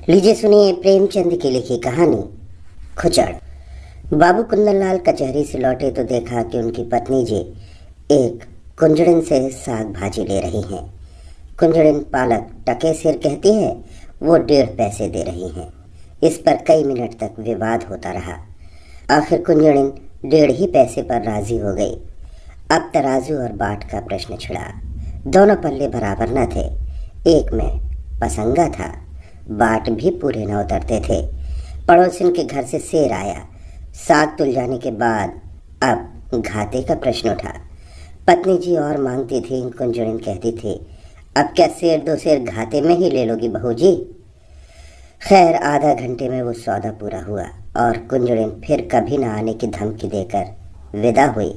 लीजिए सुनिए प्रेमचंद की लिखी कहानी खुचड़। बाबू कुंदनलाल कचहरी से लौटे तो देखा कि उनकी पत्नी जी एक कुंजड़न से साग भाजी ले रही हैं। कुंजड़न पालक टके सिर कहती है, वो 1.5 पैसे दे रही हैं। इस पर कई मिनट तक विवाद होता रहा। आखिर कुंजड़न 1.5 ही पैसे पर राजी हो गई। अब तराजू और बाट का प्रश्न छिड़ा। दोनों पल्ले बराबर न थे। एक में पसंगा था, बाट भी पूरे न उतरते थे। पड़ोसिन के घर से शेर आया। साग तुल जाने के बाद अब घाटे का प्रश्न उठा। पत्नी जी और मांगती थी, कुंजड़न कहती थी, अब क्या शेर 2 शेर घाटे में ही ले लोगी बहू जी। खैर आधा घंटे में वो सौदा पूरा हुआ और कुंजड़न फिर कभी न आने की धमकी देकर विदा हुई।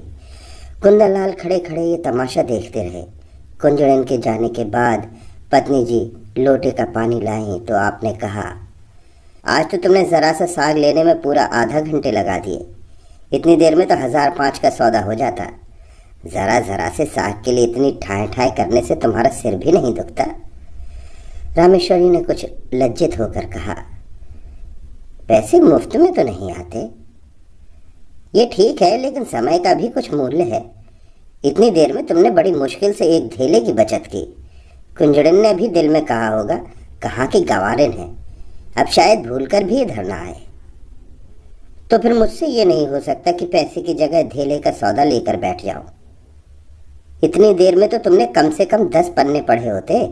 कुंदनलाल खड़े खड़े ये तमाशा देखते रहे। कुंजड़न के जाने के बाद पत्नी जी लोटे का पानी लाई तो आपने कहा, आज तो तुमने ज़रा सा साग लेने में पूरा आधा घंटे लगा दिए। इतनी देर में तो 1005 का सौदा हो जाता। ज़रा से साग के लिए इतनी ठाए ठाए करने से तुम्हारा सिर भी नहीं दुखता। रामेश्वरी ने कुछ लज्जित होकर कहा, पैसे मुफ्त में तो नहीं आते। ये ठीक है, लेकिन समय का भी कुछ मूल्य है। इतनी देर में तुमने बड़ी मुश्किल से एक धेले की बचत की। कुंजड़न ने भी दिल में कहा होगा, कहाँ की गवारिन है, अब शायद भूलकर भी इधर ना आए। तो फिर मुझसे ये नहीं हो सकता कि पैसे की जगह धेले का सौदा लेकर बैठ जाऊं। इतनी देर में तो तुमने कम से कम 10 पन्ने पढ़े होते।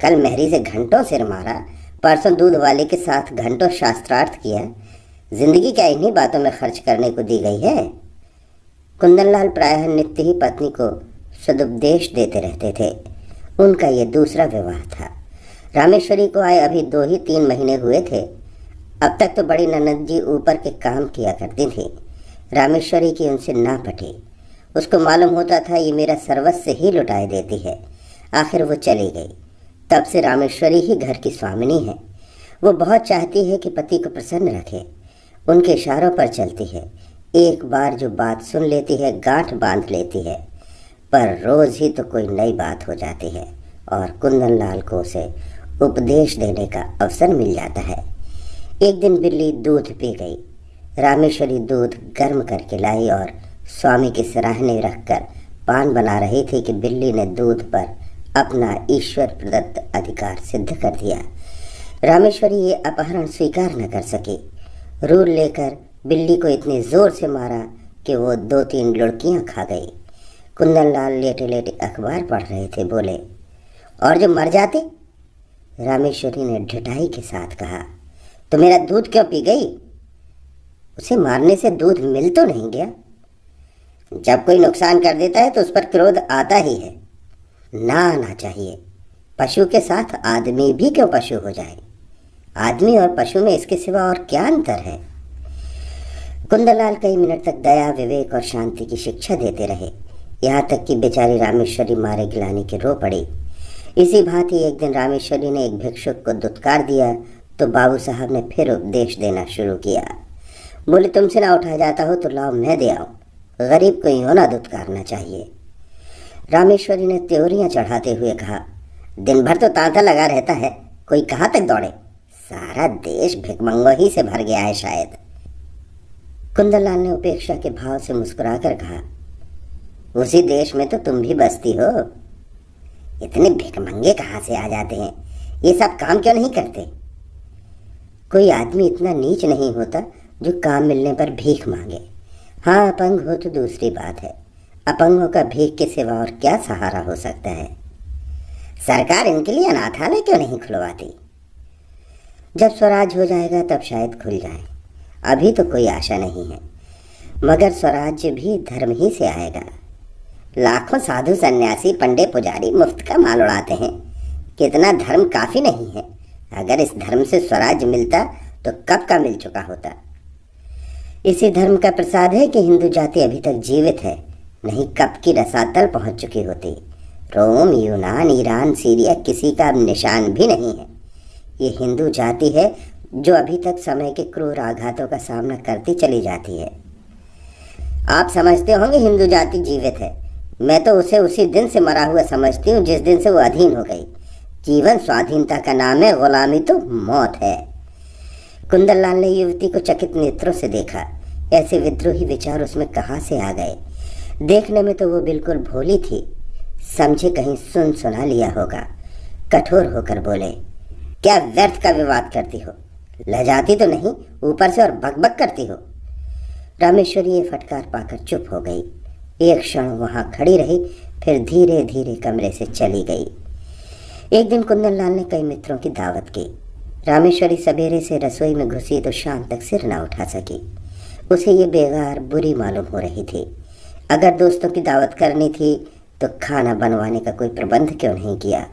कल मेहरी से घंटों सिर मारा, परसों दूध वाले के साथ घंटों शास्त्रार्थ किया। जिंदगी क्या इन्हीं बातों में खर्च करने को दी गई है। कुंदनलाल प्रायः नित्य ही पत्नी को सदुपदेश देते रहते थे। उनका ये दूसरा विवाह था। रामेश्वरी को आए अभी 2 ही 3 महीने हुए थे। अब तक तो बड़ी ननद जी ऊपर के काम किया करती थी। रामेश्वरी की उनसे ना पटी। उसको मालूम होता था ये मेरा सर्वस्व ही लुटाए देती है। आखिर वो चली गई। तब से रामेश्वरी ही घर की स्वामिनी है। वो बहुत चाहती है कि पति को प्रसन्न रखे। उनके इशारों पर चलती है। एक बार जो बात सुन लेती है गांठ बांध लेती है, पर रोज ही तो कोई नई बात हो जाती है और कुंदनलाल को उसे उपदेश देने का अवसर मिल जाता है। एक दिन बिल्ली दूध पी गई। रामेश्वरी दूध गर्म करके लाई और स्वामी के सिराहने रखकर पान बना रही थी कि बिल्ली ने दूध पर अपना ईश्वर प्रदत्त अधिकार सिद्ध कर दिया। रामेश्वरी ये अपहरण स्वीकार न कर सकी। रूल लेकर बिल्ली को इतनी जोर से मारा कि वो 2-3 लुढ़कियां खा गई। कुंदनलाल लेटे लेटे अखबार पढ़ रहे थे, बोले, और जो मर जाते? रामेश्वरी ने ढिठाई के साथ कहा, तो मेरा दूध क्यों पी गई? उसे मारने से दूध मिल तो नहीं गया। जब कोई नुकसान कर देता है तो उस पर क्रोध आता ही है। ना आना चाहिए। पशु के साथ आदमी भी क्यों पशु हो जाए? आदमी और पशु में इसके सिवा और क्या अंतर है? कुंदनलाल कई मिनट तक दया, विवेक और शांति की शिक्षा देते रहे, यहाँ तक कि बेचारी रामेश्वरी मारे गिलानी के रो पड़ी। इसी भांति एक दिन रामेश्वरी ने एक भिक्षुक को दुत्कार दिया तो बाबू साहब ने फिर उपदेश देना शुरू किया। बोले, तुमसे ना उठाया जाता हो तो लाओ मैं दे आऊँ। गरीब को यूँ ना दुत्कारना चाहिए। रामेश्वरी ने त्योरियाँ चढ़ाते हुए कहा, दिन भर तो तांता लगा रहता है, कोई कहाँ तक दौड़े? सारा देश भिकमंगों ही से भर गया है शायद। कुंदनलाल ने उपेक्षा के भाव से मुस्कुराकर कहा, उसी देश में तो तुम भी बसती हो। इतने भिकमंगे कहाँ से आ जाते हैं? ये सब काम क्यों नहीं करते? कोई आदमी इतना नीच नहीं होता जो काम मिलने पर भीख मांगे। हाँ, अपंग हो तो दूसरी बात है। अपंगों का भीख के सिवा और क्या सहारा हो सकता है? सरकार इनके लिए अनाथालय क्यों नहीं खुलवाती? जब स्वराज हो जाएगा तब शायद खुल जाए। अभी तो कोई आशा नहीं है, मगर स्वराज्य भी धर्म ही से आएगा। लाखों साधु सन्यासी पंडे पुजारी मुफ्त का माल उड़ाते हैं। कितना धर्म काफी नहीं है? अगर इस धर्म से स्वराज मिलता तो कब का मिल चुका होता। इसी धर्म का प्रसाद है कि हिंदू जाति अभी तक जीवित है, नहीं कब की रसातल पहुंच चुकी होती। रोम, यूनान, ईरान, सीरिया किसी का अब निशान भी नहीं है। ये हिंदू जाति है जो अभी तक समय के क्रूर आघातों का सामना करती चली जाती है। आप समझते होंगे हिंदू जाति जीवित है। मैं तो उसे उसी दिन से मरा हुआ समझती हूँ जिस दिन से वो अधीन हो गई। जीवन स्वाधीनता का नाम है, गुलामी तो मौत है। कुंदनलाल ने युवती को चकित नेत्रों से देखा। ऐसे विद्रोही विचार उसमें कहाँ से आ गए? देखने में तो वो बिल्कुल भोली थी, समझे कहीं सुन सुना लिया होगा। कठोर होकर बोले, क्या व्यर्थ का विवाद करती हो? लजाती तो नहीं, ऊपर से और बकबक करती हो। रामेश्वरी ये फटकार पाकर चुप हो गई। एक क्षण वहां खड़ी रही, फिर धीरे धीरे कमरे से चली गई। एक दिन कुंदनलाल ने कई मित्रों की दावत की। रामेश्वरी सवेरे से रसोई में घुसी तो शाम तक सिर न उठा सकी। उसे ये बेगार बुरी मालूम हो रही थी। अगर दोस्तों की दावत करनी थी तो खाना बनवाने का कोई प्रबंध क्यों नहीं किया?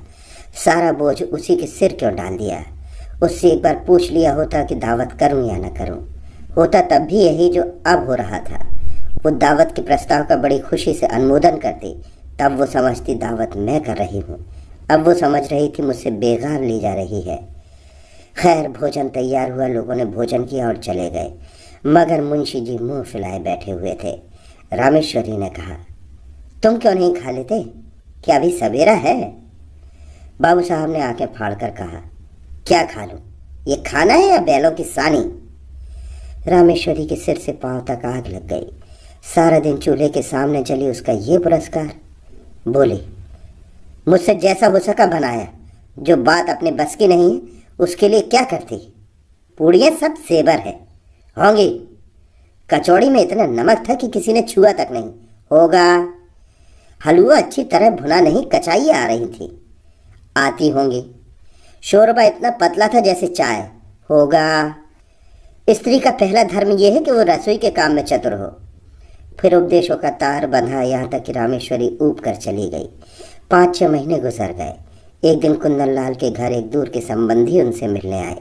सारा बोझ उसी के सिर क्यों डाल दिया? उससे एक बार पूछ लिया होता कि दावत करूं या न करूं। होता तब भी यही जो अब हो रहा था। वो दावत के प्रस्ताव का बड़ी खुशी से अनुमोदन करती, तब वो समझती दावत मैं कर रही हूँ। अब वो समझ रही थी मुझसे बेगार ली जा रही है। खैर, भोजन तैयार हुआ, लोगों ने भोजन किया और चले गए, मगर मुंशी जी मुंह फुलाए बैठे हुए थे। रामेश्वरी ने कहा, तुम क्यों नहीं खा लेते? क्या अभी सवेरा है? बाबू साहब ने आंखें फाड़कर कहा, क्या खा लूं? ये खाना है या बैलों की सानी? रामेश्वरी के सिर से पांव तक आग लग गई। सारा दिन चूल्हे के सामने जली उसका ये पुरस्कार। बोली, मुझसे जैसा हो सका बनाया, जो बात अपने बस की नहीं है उसके लिए क्या करती? पूड़ियाँ सब सेबर है होंगी। कचौड़ी में इतना नमक था कि किसी ने छुआ तक नहीं होगा। हलवा अच्छी तरह भुना नहीं, कचाइयाँ आ रही थी, आती होंगी। शोरबा इतना पतला था जैसे चाय होगा। स्त्री का पहला धर्म यह है कि वो रसोई के काम में चतुर हो। फिर उपदेशों का तार बंधा, यहाँ तक कि रामेश्वरी ऊब कर चली गई। 5-6 महीने गुजर गए। एक दिन कुंदनलाल के घर एक दूर के संबंधी उनसे मिलने आए।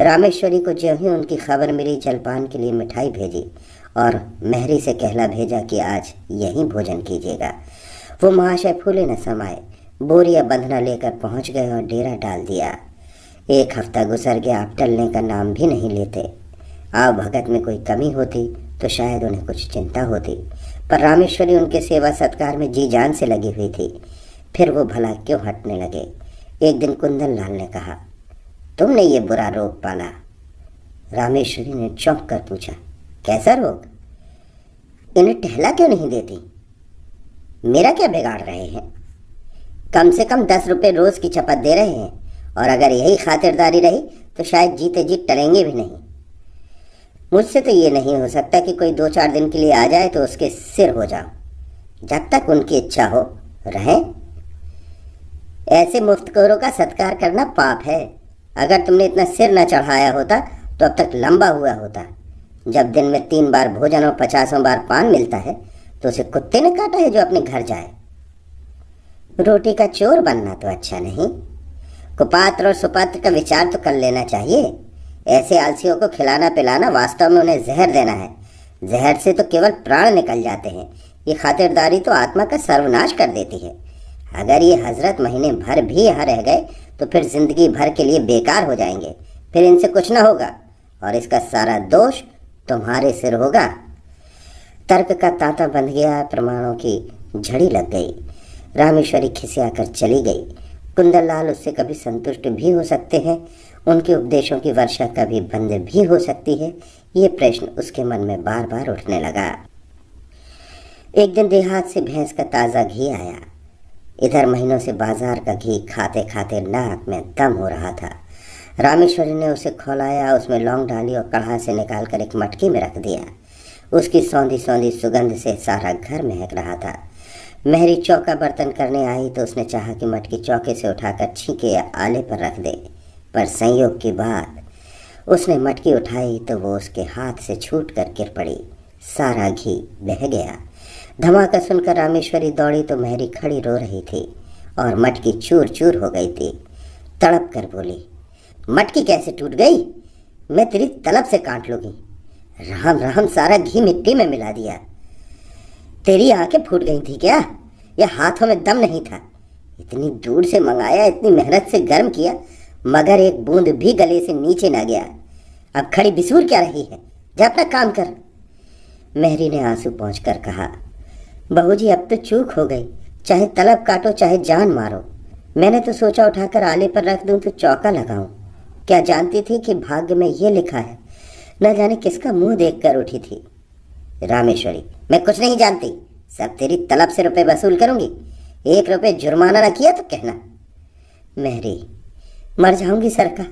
रामेश्वरी को ज्यों ही उनकी खबर मिली, जलपान के लिए मिठाई भेजी और मेहरी से कहला भेजा कि आज यहीं भोजन कीजिएगा। वो महाशय फूले न समाये, बोरिया बंधना लेकर पहुंच गए और डेरा डाल दिया। 1 हफ्ता गुजर गया, आप टलने का नाम भी नहीं लेते। आव भगत में कोई कमी होती तो शायद उन्हें कुछ चिंता होती, पर रामेश्वरी उनके सेवा सत्कार में जी जान से लगी हुई थी। फिर वो भला क्यों हटने लगे? एक दिन कुंदनलाल ने कहा, तुमने ये बुरा रोग पाला? रामेश्वरी ने चौंक कर पूछा, कैसा रोग? इन्हें टहला क्यों नहीं देती? मेरा क्या बिगाड़ रहे हैं? कम से कम 10 रुपये रोज की चपत दे रहे हैं, और अगर यही खातिरदारी रही तो शायद जीते जी टलेंगे भी नहीं। मुझसे तो ये नहीं हो सकता कि कोई 2-4 दिन के लिए आ जाए तो उसके सिर हो जाओ। जब तक उनकी इच्छा हो रहें। ऐसे मुफ्तखोरों का सत्कार करना पाप है। अगर तुमने इतना सिर न चढ़ाया होता तो अब तक लंबा हुआ होता। जब दिन में 3 बार भोजन और 50 बार पान मिलता है तो उसे कुत्ते ने काटा है जो अपने घर जाए। रोटी का चोर बनना तो अच्छा नहीं। कुपात्र और सुपात्र का विचार तो कर लेना चाहिए। ऐसे आलसियों को खिलाना पिलाना वास्तव में उन्हें जहर देना है। जहर से तो केवल प्राण निकल जाते हैं। ये खातिरदारी तो आत्मा का सर्वनाश कर देती है। अगर ये हजरत महीने भर भी यहाँ रह गए तो फिर जिंदगी भर के लिए बेकार हो जाएंगे। फिर इनसे कुछ न होगा और इसका सारा दोष तुम्हारे सिर होगा। तर्क का तांता बंध गया, प्रमाणों की झड़ी लग गई। रामेश्वरी खिसिया कर चली गई। कुंदनलाल उससे कभी संतुष्ट भी हो सकते हैं, उनके उपदेशों की वर्षा कभी बंद भी हो सकती है। ये प्रश्न उसके मन में बार बार उठने लगा। एक दिन देहात से भैंस का ताज़ा घी आया। इधर महीनों से बाजार का घी खाते खाते नाक में दम हो रहा था। रामेश्वरी ने उसे खौलाया, उसमें लौंग डाली और कढ़ा से निकालकर एक मटकी में रख दिया। उसकी सौंधी सौंधी सुगंध से सारा घर महक रहा था। मेहरी चौका बर्तन करने आई तो उसने चाहा कि मटकी चौके से उठाकर छींके या आले पर रख दे, पर संयोग की बात, उसने मटकी उठाई तो वो उसके हाथ से छूट कर गिर पड़ी। सारा घी बह गया। धमाका सुनकर रामेश्वरी दौड़ी तो मेहरी खड़ी रो रही थी और मटकी चूर चूर हो गई थी। तड़प कर बोली, मटकी कैसे टूट गई? मैं तेरी तलब से काट लूँगी। राम राम, सारा घी मिट्टी में मिला दिया। तेरी आंखें फूट गई थी क्या? या हाथों में दम नहीं था? इतनी दूर से मंगाया, इतनी मेहनत से गर्म किया, मगर एक बूंद भी गले से नीचे ना गया। अब खड़ी बिसूर क्या रही है? जा अपना काम कर। मेहरी ने आंसू पोंछकर कहा, बहू जी अब तो चूक हो गई, चाहे तलब काटो चाहे जान मारो। मैंने तो सोचा उठाकर आले पर रख दूं तो चौका लगाऊं। क्या जानती थी कि भाग्य में ये लिखा है। न जाने किसका मुंह देखकर उठी थी। रामेश्वरी, मैं कुछ नहीं जानती। सब तेरी तलब से रुपए वसूल करूंगी। 1 रुपए जुर्माना न किया तो कहना। मेहरी, मर जाऊंगी सरकार,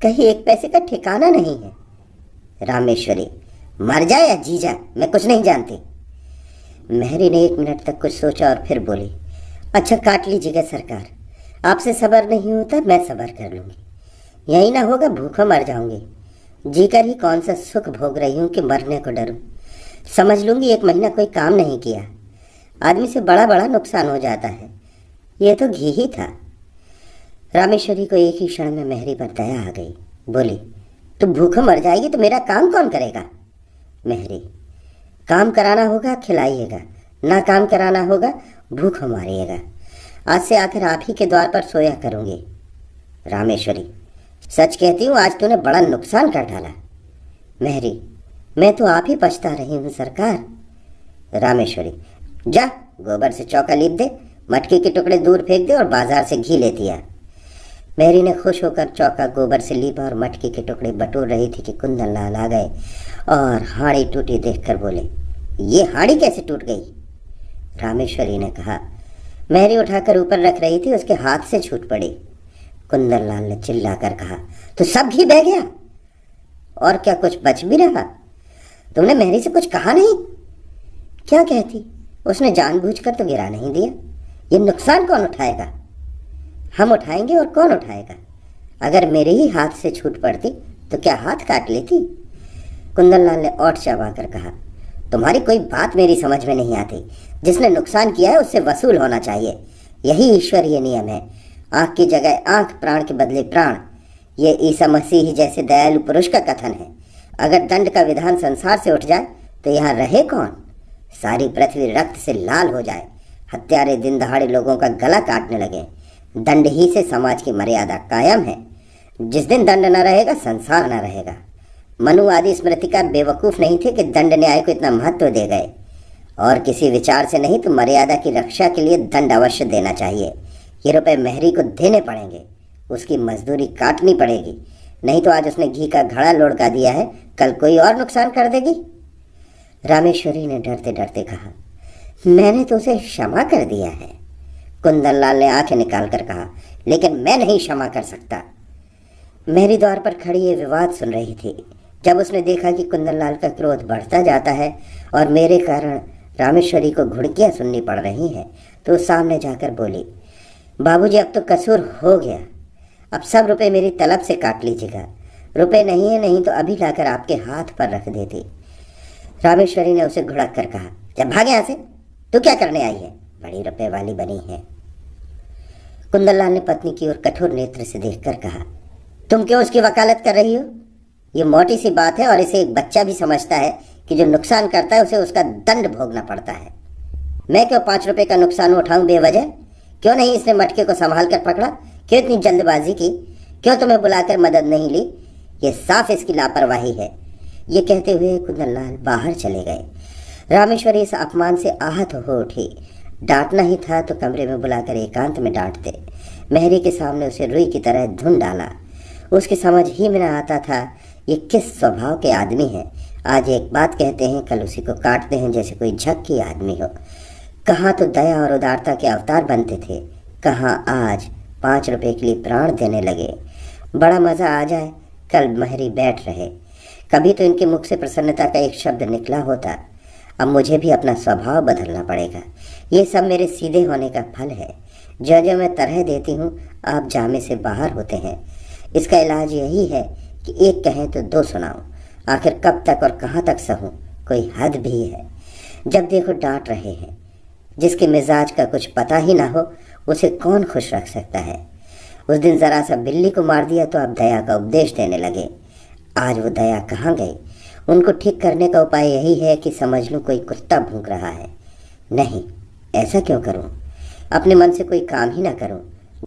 कहीं 1 पैसे का ठिकाना नहीं है। रामेश्वरी, मर जाए या जी जा, मैं कुछ नहीं जानती। मेहरी ने 1 मिनट तक कुछ सोचा और फिर बोली, अच्छा काट लीजिएगा सरकार, आपसे सब्र नहीं होता, मैं सब्र कर लूंगी। यही ना होगा भूखा मर जाऊंगी। जीकर ही कौन सा सुख भोग रही हूं कि मरने को डरूं। समझ लूंगी 1 महीना कोई काम नहीं किया, आदमी से बड़ा बड़ा नुकसान हो जाता है। ये तो घी ही था। रामेश्वरी को एक ही क्षण में मेहरी पर दया आ गई। बोली, तू भूखा मर जाएगी तो मेरा काम कौन करेगा। मेहरी, काम कराना होगा खिलाइएगा, ना काम कराना होगा भूख मारिएगा। आज से आकर आप ही के द्वार पर सोया करूंगी। रामेश्वरी, सच कहती हूँ आज तूने बड़ा नुकसान कर डाला। मेहरी, मैं तो आप ही पछता रही हूँ सरकार। रामेश्वरी, जा गोबर से चौका लीप दे, मटके के टुकड़े दूर फेंक दे और बाजार से घी लेती आ। मेहरी ने खुश होकर चौका गोबर से लीपा और मटके के टुकड़े बटोर रही थी कि कुंदन लाल आ गए और हाड़ी टूटी देखकर बोले, ये हाड़ी कैसे टूट गई। रामेश्वरी ने कहा, मेहरी उठाकर ऊपर रख रही थी, उसके हाथ से छूट पड़ी। कुंदन लाल ने चिल्लाकर कहा, तो सब घी बह गया और क्या कुछ बच भी रहा। तुमने मेहरी से कुछ कहा नहीं। क्या कहती, उसने जानबूझकर तो गिरा नहीं दिया। ये नुकसान कौन उठाएगा। हम उठाएंगे और कौन उठाएगा। अगर मेरे ही हाथ से छूट पड़ती तो क्या हाथ काट लेती। कुंदन लाल ने ओठ चबाकर कहा, तुम्हारी कोई बात मेरी समझ में नहीं आती। जिसने नुकसान किया है उससे वसूल होना चाहिए, यही ईश्वरीय नियम है। आंख की जगह आंख, प्राण के बदले प्राण, ये ईसा मसीह जैसे दयालु पुरुष का कथन है। अगर दंड का विधान संसार से उठ जाए तो यहाँ रहे कौन। सारी पृथ्वी रक्त से लाल हो जाए, हत्यारे दिन दहाड़े लोगों का गला काटने लगे, दंड ही से समाज की मर्यादा कायम है। जिस दिन दंड न रहेगा संसार न रहेगा। मनु आदि स्मृतिकार बेवकूफ़ नहीं थे कि दंड न्याय को इतना महत्व दे गए। और किसी विचार से नहीं तो मर्यादा की रक्षा के लिए दंड अवश्य देना चाहिए। ये रुपए मेहरी को देने पड़ेंगे, उसकी मजदूरी काटनी पड़ेगी, नहीं तो आज उसने घी का घड़ा लुढ़का दिया है, कल कोई और नुकसान कर देगी। रामेश्वरी ने डरते डरते कहा, मैंने तो उसे क्षमा कर दिया है। कुंदन लाल ने आंखें निकालकर कहा, लेकिन मैं नहीं क्षमा कर सकता। मेहरी द्वार पर खड़ी ये विवाद सुन रही थी। जब उसने देखा कि कुंदन लाल का क्रोध बढ़ता जाता है और मेरे कारण रामेश्वरी को घुड़कियां सुननी पड़ रही हैं, तो सामने जाकर बोली, बाबूजी अब तो कसूर हो गया, अब सब रुपए मेरी तलब से काट लीजिएगा। रुपए नहीं है, नहीं तो अभी लाकर आपके हाथ पर रख देती। रामेश्वरी ने उसे घुड़क कर कहा, जब भाग यहाँ से, तू क्या करने आई है, बड़ी रुपए वाली बनी है। कुंदन लाल ने पत्नी की ओर कठोर नेत्र से देखकर कहा, तुम क्यों उसकी वकालत कर रही हो। ये मोटी सी बात है और इसे एक बच्चा भी समझता है कि जो नुकसान करता है उसे उसका दंड भोगना पड़ता है। मैं क्यों 5 रुपए का नुकसान उठाऊं बेवजह। क्यों नहीं इसने मटके को संभाल कर पकड़ा, क्यों इतनी जल्दबाजी की, क्यों तुम्हें बुलाकर मदद नहीं ली। ये साफ इसकी लापरवाही है। ये कहते हुए कुंदन लाल बाहर चले गए। रामेश्वरी इस अपमान से आहत हो उठी। डांटना ही था तो कमरे में बुलाकर एकांत में डांटते। मेहरी के सामने उसे रुई की तरह धुन डाला। उसकी समझ ही में न आता था ये किस स्वभाव के आदमी हैं। आज एक बात कहते हैं, कल उसी को काटते हैं जैसे कोई झक्की आदमी हो। कहाँ तो दया और उदारता के अवतार बनते थे, कहाँ आज 5 रुपए के लिए प्राण देने लगे। बड़ा मज़ा आ जाए कल मेहरी बैठ रहे। कभी तो इनके मुख से प्रसन्नता का एक शब्द निकला होता। अब मुझे भी अपना स्वभाव बदलना पड़ेगा। ये सब मेरे सीधे होने का फल है। जो जो मैं तरह देती हूँ आप जामे से बाहर होते हैं। इसका इलाज यही है कि एक कहें तो 2 सुनाऊं। आखिर कब तक और कहाँ तक सहूं, कोई हद भी है। जब देखो डांट रहे हैं। जिसके मिजाज का कुछ पता ही ना हो उसे कौन खुश रख सकता है। उस दिन ज़रा सा बिल्ली को मार दिया तो अब दया का उपदेश देने लगे। आज वो दया कहाँ गई। उनको ठीक करने का उपाय यही है कि समझ लूँ कोई कुत्ता भूंक रहा है। नहीं, ऐसा क्यों करूँ। अपने मन से कोई काम ही ना करूँ,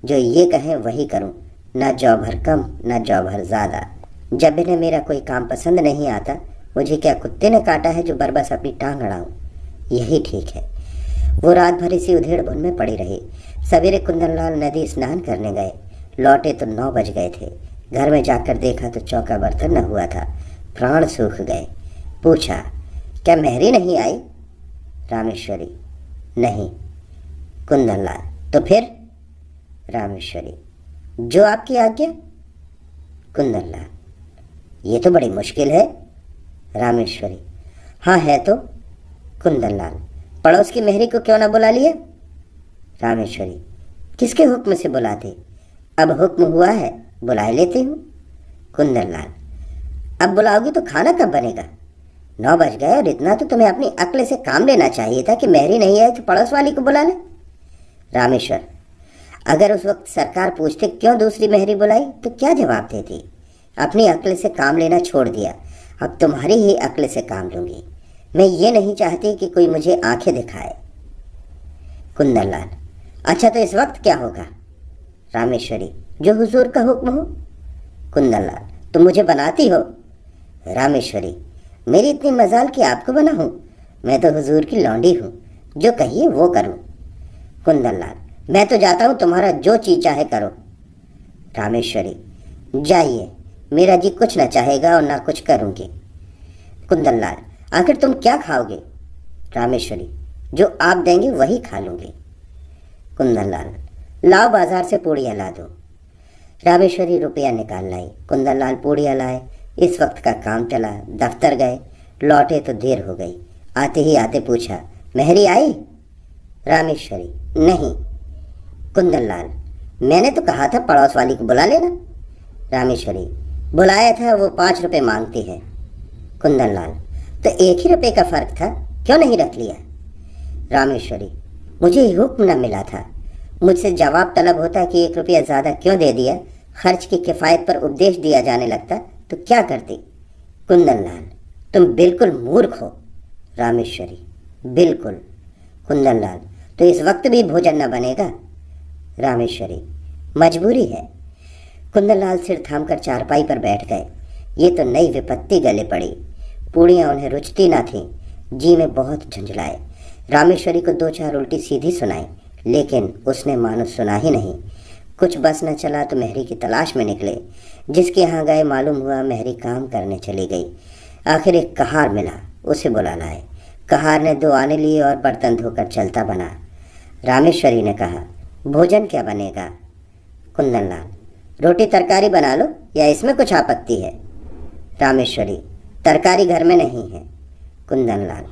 जो ये कहें वही करूँ। ना जौ भर कम ना जौ भर ज़्यादा। जब इन्हें मेरा कोई काम पसंद नहीं आता, मुझे क्या कुत्ते ने काटा है जो बरबस अपनी टांग अड़ाऊँ। यही ठीक है। वो रात भर इसी उधेड़ बुन में पड़ी रही। सवेरे कुंदनलाल नदी स्नान करने गए। लौटे तो 9 बज गए थे। घर में जाकर देखा तो चौका बर्तन न हुआ था। प्राण सूख गए। पूछा, क्या मेहरी नहीं आई? रामेश्वरी, नहीं। कुंदनलाल, तो फिर? रामेश्वरी, जो आपकी आज्ञा। कुंदनलाल, ये तो बड़ी मुश्किल है। रामेश्वरी, हाँ है तो। कुंदनलाल, पड़ोस की मेहरी को क्यों ना बुला लिया? रामेश्वरी, किसके हुक्म से बुलाते? अब हुक्म हुआ है, बुला लेती हूँ। कुंदनलाल, अब बुलाओगी तो खाना कब बनेगा? 9 बज गए और इतना तो तुम्हें अपनी अक्ल से काम लेना चाहिए था कि मेहरी नहीं आई तो पड़ोस वाली को बुला ले। रामेश्वर, अगर उस वक्त सरकार पूछते क्यों दूसरी मेहरी बुलाई तो क्या जवाब देती? अपनी अक्ल से काम लेना छोड़ दिया, अब तुम्हारी ही अक्ल से काम लूंगी। मैं ये नहीं चाहती कि कोई मुझे आंखें दिखाए। कुंदनलाल, अच्छा तो इस वक्त क्या होगा? रामेश्वरी, जो हुजूर का हुक्म हो। कुंदनलाल, तुम मुझे बनाती हो? रामेश्वरी, मेरी इतनी मजाल कि आपको बनाऊं? मैं तो हुजूर की लौंडी हूँ, जो कहिए वो करूं। कुंदनलाल, मैं तो जाता हूँ, तुम्हारा जो चीज चाहे करो। रामेश्वरी, जाइए, मेरा जी कुछ न चाहेगा और ना कुछ करूंगी। कुंदनलाल, आखिर तुम क्या खाओगे? रामेश्वरी, जो आप देंगे वही खा लूंगी। कुंदनलाल, लाओ बाजार से पूड़ियाँ ला दो। रामेश्वरी रुपया निकाल लाई। कुंदनलाल पूड़ियाँ लाए। इस वक्त का काम चला। दफ्तर गए, लौटे तो देर हो गई। आते ही आते पूछा, मेहरी आई? रामेश्वरी, नहीं। कुंदनलाल, मैंने तो कहा था पड़ोस वाली को बुला लेना। रामेश्वरी, बुलाया था, वो 5 रुपये मांगती है। कुंदनलाल, तो 1 ही रुपये का फर्क था, क्यों नहीं रख लिया? रामेश्वरी, मुझे हुक्म न मिला था। मुझसे जवाब तलब होता कि 1 रुपया ज़्यादा क्यों दे दिया, खर्च की किफ़ायत पर उपदेश दिया जाने लगता तो क्या करती? कुंदनलाल, तुम बिल्कुल मूर्ख हो। रामेश्वरी, बिल्कुल। कुंदनलाल, तो इस वक्त भी भोजन न बनेगा? रामेश्वरी, मजबूरी है। कुंदनलाल सिर थामकर चारपाई पर बैठ गए। ये तो नई विपत्ति गले पड़ी। पूड़ियाँ उन्हें रुचती ना थीं। जी में बहुत झंझलाए। रामेश्वरी को 2-4 उल्टी सीधी सुनाई, लेकिन उसने मानो सुना ही नहीं। कुछ बस न चला तो मेहरी की तलाश में निकले। जिसके यहाँ गए मालूम हुआ मेहरी काम करने चली गई। आखिर एक कहार मिला, उसे बुला लाए। कहार ने 2 आने लिए और बर्तन धोकर चलता बना। रामेश्वरी ने कहा, भोजन क्या बनेगा? कुंदनलाल, रोटी तरकारी बना लो, या इसमें कुछ आपत्ति है? रामेश्वरी, तरकारी घर में नहीं है। कुंदनलाल,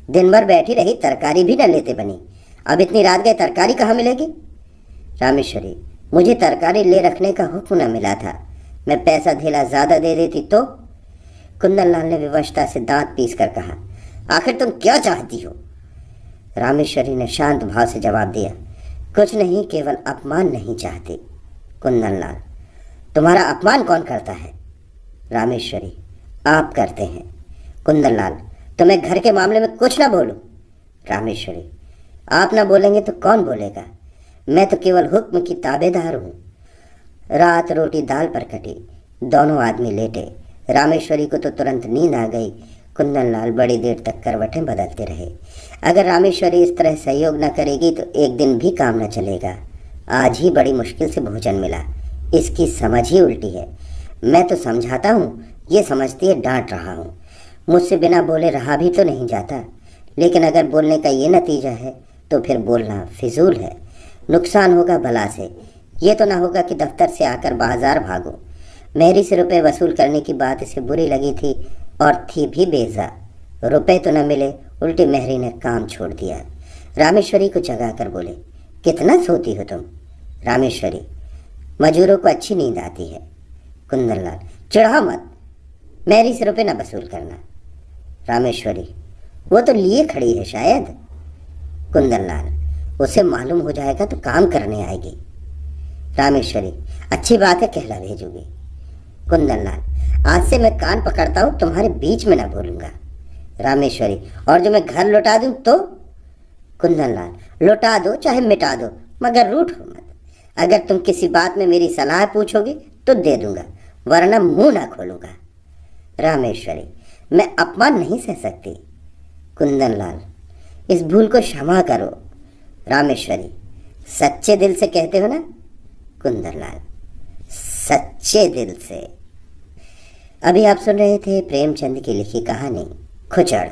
दिन भर बैठी रही, तरकारी भी न लेते बनी, अब इतनी रात गए तरकारी कहाँ मिलेगी? रामेश्वरी, मुझे तरकारी ले रखने का हुक्म न मिला था, मैं पैसा धेला ज़्यादा दे देती तो? कुंदनलाल ने विवशता से दांत पीस कर कहा, आखिर तुम क्या चाहती हो? रामेश्वरी ने शांत भाव से जवाब दिया, कुछ नहीं, केवल अपमान नहीं चाहती। कुंदनलाल, तुम्हारा अपमान कौन करता है? रामेश्वरी, आप करते हैं। कुंदनलाल, तो मैं घर के मामले में कुछ ना बोलूं? रामेश्वरी, आप ना बोलेंगे तो कौन बोलेगा? मैं तो केवल हुक्म की ताबेदार हूँ। रात रोटी दाल पर कटी। दोनों आदमी लेटे। रामेश्वरी को तो तुरंत नींद आ गई। कुंदनलाल बड़ी देर तक करवटें बदलते रहे। अगर रामेश्वरी इस तरह सहयोग न करेगी तो एक दिन भी काम न चलेगा। आज ही बड़ी मुश्किल से भोजन मिला, इसकी समझ ही उल्टी है। मैं तो समझाता हूँ, ये समझती है डांट रहा हूँ। मुझसे बिना बोले रहा भी तो नहीं जाता, लेकिन अगर बोलने का ये नतीजा है तो फिर बोलना फिजूल है। नुकसान होगा भला से, ये तो ना होगा कि दफ्तर से आकर बाजार भागो। मेहरी से रुपए वसूल करने की बात इसे बुरी लगी थी और थी भी बेजा। रुपए तो न मिले, उल्टी मेहरी ने काम छोड़ दिया। रामेश्वरी को जगा कर बोले, कितना सोती हो तुम? रामेश्वरी, मजूरों को अच्छी नींद आती है। कुंदनलाल, चिढ़ा मत, मेहरी से रुपए न वसूल करना। रामेश्वरी, वो तो लिए खड़ी है शायद। कुंदनलाल, उसे मालूम हो जाएगा तो काम करने आएगी। रामेश्वरी, अच्छी बात है, कहला भेजूंगी। कुंदनलाल, आज से मैं कान पकड़ता हूँ, तुम्हारे बीच में ना बोलूंगा। रामेश्वरी, और जो मैं घर लौटा दूं तो? कुंदनलाल, लौटा दो चाहे मिटा दो, मगर रूठो मत। अगर तुम किसी बात में मेरी सलाह पूछोगे तो दे दूंगा, वरना मुंह ना खोलूंगा। रामेश्वरी, मैं अपमान नहीं सह सकती। कुंदनलाल, इस भूल को क्षमा करो। रामेश्वरी, सच्चे दिल से कहते हो ना कुंदनलाल, सच्चे दिल से। अभी आप सुन रहे थे प्रेमचंद की लिखी कहानी खुचड़।